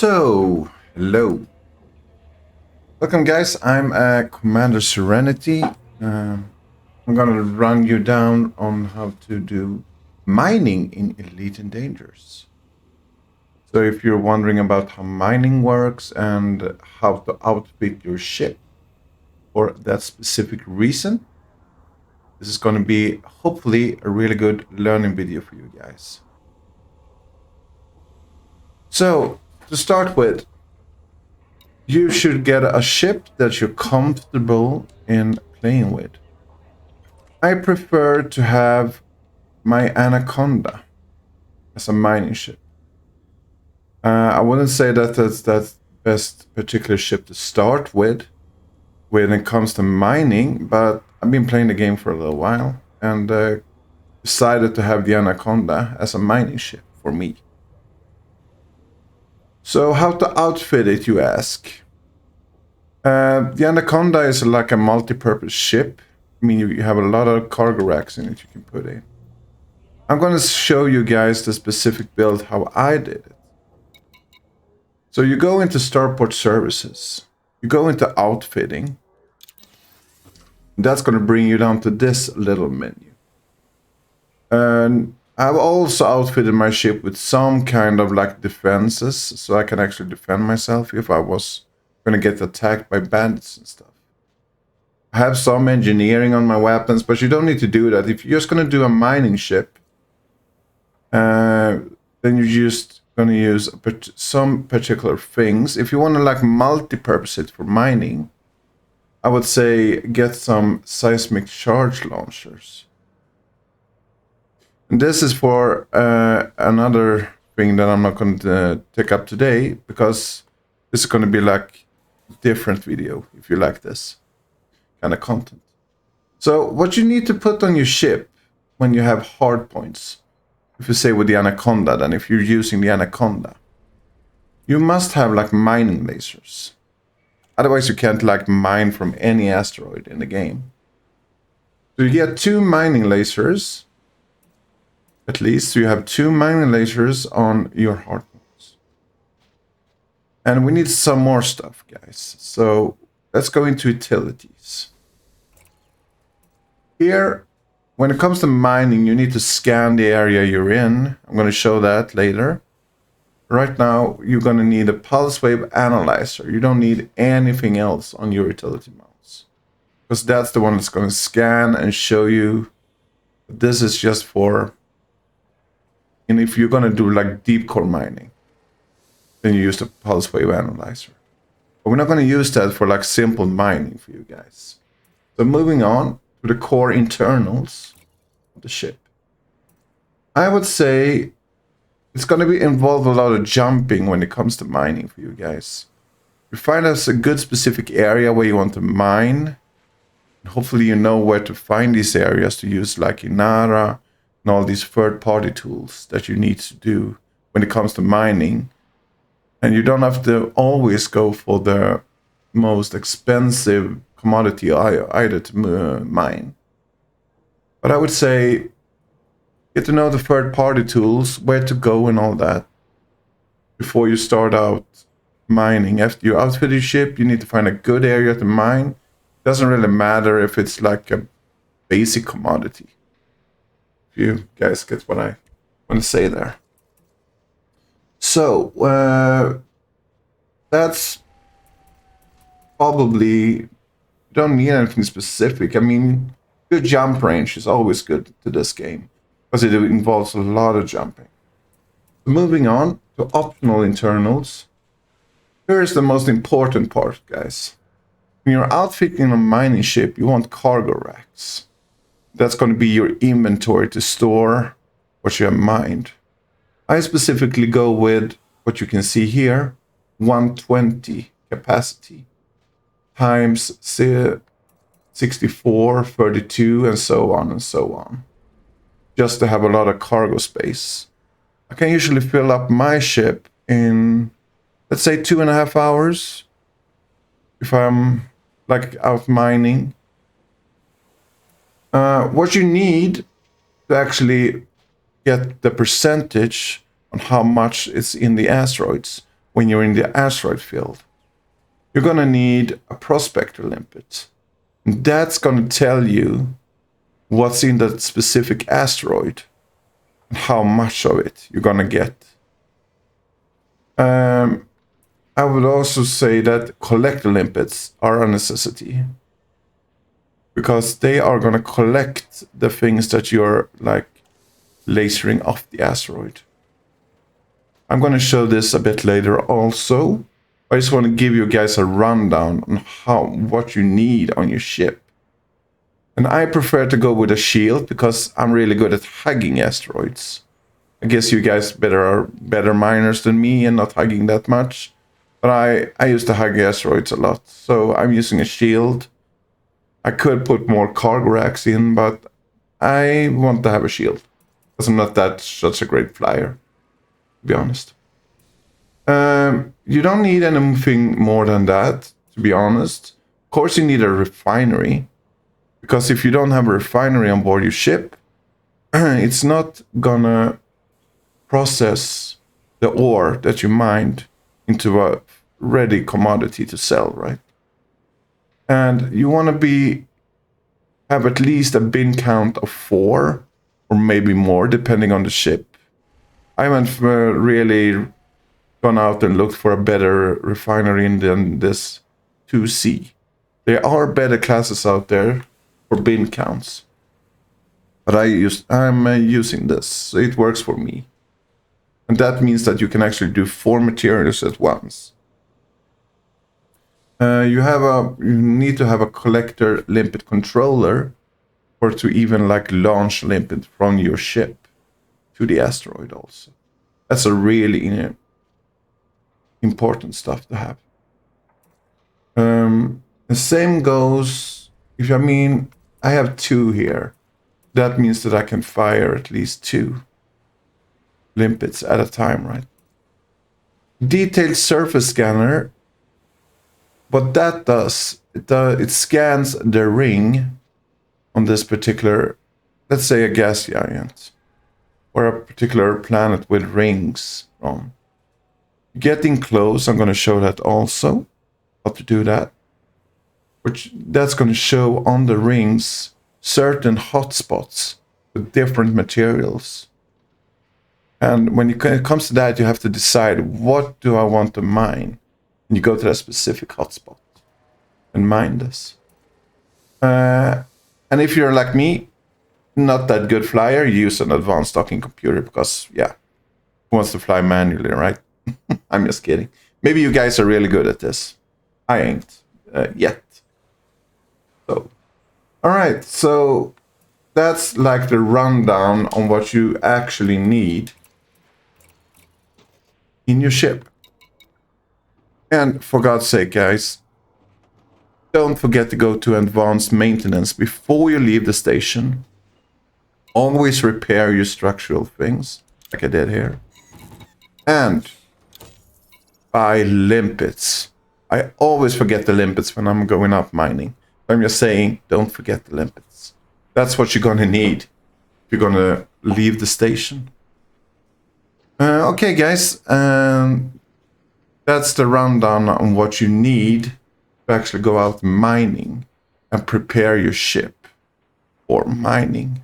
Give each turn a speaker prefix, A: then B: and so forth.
A: So, hello. Welcome, guys. I'm Commander Serenity. I'm gonna run you down on how to do mining in Elite and Dangerous. So, if you're wondering about how mining works and how to outfit your ship for that specific reason, this is going to be hopefully a really good learning video for you guys. So, to start with, you should get a ship that you're comfortable in playing with. I prefer to have my Anaconda as a mining ship. I wouldn't say that that's the best particular ship to start with when it comes to mining, but I've been playing the game for a little while and decided to have the Anaconda as a mining ship for me. So how to outfit it, you ask? The Anaconda is like a multi-purpose ship. I mean, you have a lot of cargo racks in it you can put in. I'm going to show you guys the specific build, how I did it. So you go into Starport Services. You go into Outfitting. That's going to bring you down to this little menu. And I've also outfitted my ship with some kind of like defenses, so I can actually defend myself if I was going to get attacked by bandits and stuff. I have some engineering on my weapons, but you don't need to do that. If you're just going to do a mining ship, then you're just going to use some particular things. If you want to like multi-purpose it for mining, I would say get some seismic charge launchers. And this is for another thing that I'm not going to take up today, because this is going to be like a different video if you like this kind of content. So what you need to put on your ship when you have hard points, if you say with the Anaconda, then if you're using the Anaconda, you must have like mining lasers. Otherwise you can't like mine from any asteroid in the game. So you get 2 mining lasers. At least you have 2 mining lasers on your hard points. And we need some more stuff, guys. So let's go into utilities. Here, when it comes to mining, you need to scan the area you're in. I'm going to show that later. Right now, you're going to need a pulse wave analyzer. You don't need anything else on your utility mounts, because that's the one that's going to scan and show you. This is just for, and if you're going to do like deep core mining, then you use the pulse wave analyzer. But we're not going to use that for like simple mining for you guys. So moving on to the core internals of the ship. I would say it's going to be involve a lot of jumping when it comes to mining for you guys. You find us a good specific area where you want to mine. Hopefully you know where to find these areas to use, like Inara and all these third-party tools that you need to do when it comes to mining. And you don't have to always go for the most expensive commodity either to mine. But I would say get to know the third-party tools, where to go and all that before you start out mining. After you outfit your ship, you need to find a good area to mine. It doesn't really matter if it's like a basic commodity. If you guys get what I want to say there. So, that's probably, you don't need anything specific. I mean, good jump range is always good to this game, because it involves a lot of jumping. Moving on to optional internals. Here's the most important part, guys. When you're outfitting a mining ship, you want cargo racks. That's going to be your inventory to store what you have mined. I specifically go with what you can see here, 120 capacity times 64, 32, and so on and so on, just to have a lot of cargo space. I can usually fill up my ship in, let's say, 2.5 hours if I'm like out mining. What you need to actually get the percentage on how much is in the asteroids, when you're in the asteroid field, you're going to need a prospector limpet. And that's going to tell you what's in that specific asteroid and how much of it you're going to get. I would also say that collector limpets are a necessity, because they are going to collect the things that you're like lasering off the asteroid. I'm going to show this a bit later also. I just want to give you guys a rundown on what you need on your ship. And I prefer to go with a shield because I'm really good at hugging asteroids. I guess you guys are better miners than me and not hugging that much. But I used to hug asteroids a lot. So I'm using a shield. I could put more cargo racks in, but I want to have a shield. Because I'm not such a great flyer, to be honest. You don't need anything more than that, to be honest. Of course, you need a refinery. Because if you don't have a refinery on board your ship, it's not gonna process the ore that you mined into a ready commodity to sell, right? And you want to have at least a bin count of 4 or maybe more, depending on the ship. I haven't really gone out and looked for a better refinery than this 2C. There are better classes out there for bin counts, but I'm using this, so it works for me. And that means that you can actually do 4 materials at once. You need to have a collector limpet controller or to even like launch limpet from your ship to the asteroid also. That's a really important stuff to have. The same goes if I have 2 here. That means that I can fire at least 2 limpets at a time, right? Detailed surface scanner. What that does, it scans the ring on this particular, let's say a gas giant, or a particular planet with rings on. Getting close, I'm going to show that also, how to do that. That's going to show on the rings certain hotspots with different materials. And when it comes to that, you have to decide, what do I want to mine? And you go to that specific hotspot and mine this. And if you're like me, not that good flyer, use an advanced docking computer because, yeah, who wants to fly manually, right? I'm just kidding. Maybe you guys are really good at this. I ain't yet. So, all right. So that's like the rundown on what you actually need in your ship. And for God's sake, guys, don't forget to go to advanced maintenance before you leave the station. Always repair your structural things, like I did here. And buy limpets. I always forget the limpets when I'm going up mining. I'm just saying, don't forget the limpets. That's what you're going to need if you're going to leave the station. Okay, guys. That's the rundown on what you need to actually go out mining and prepare your ship for mining.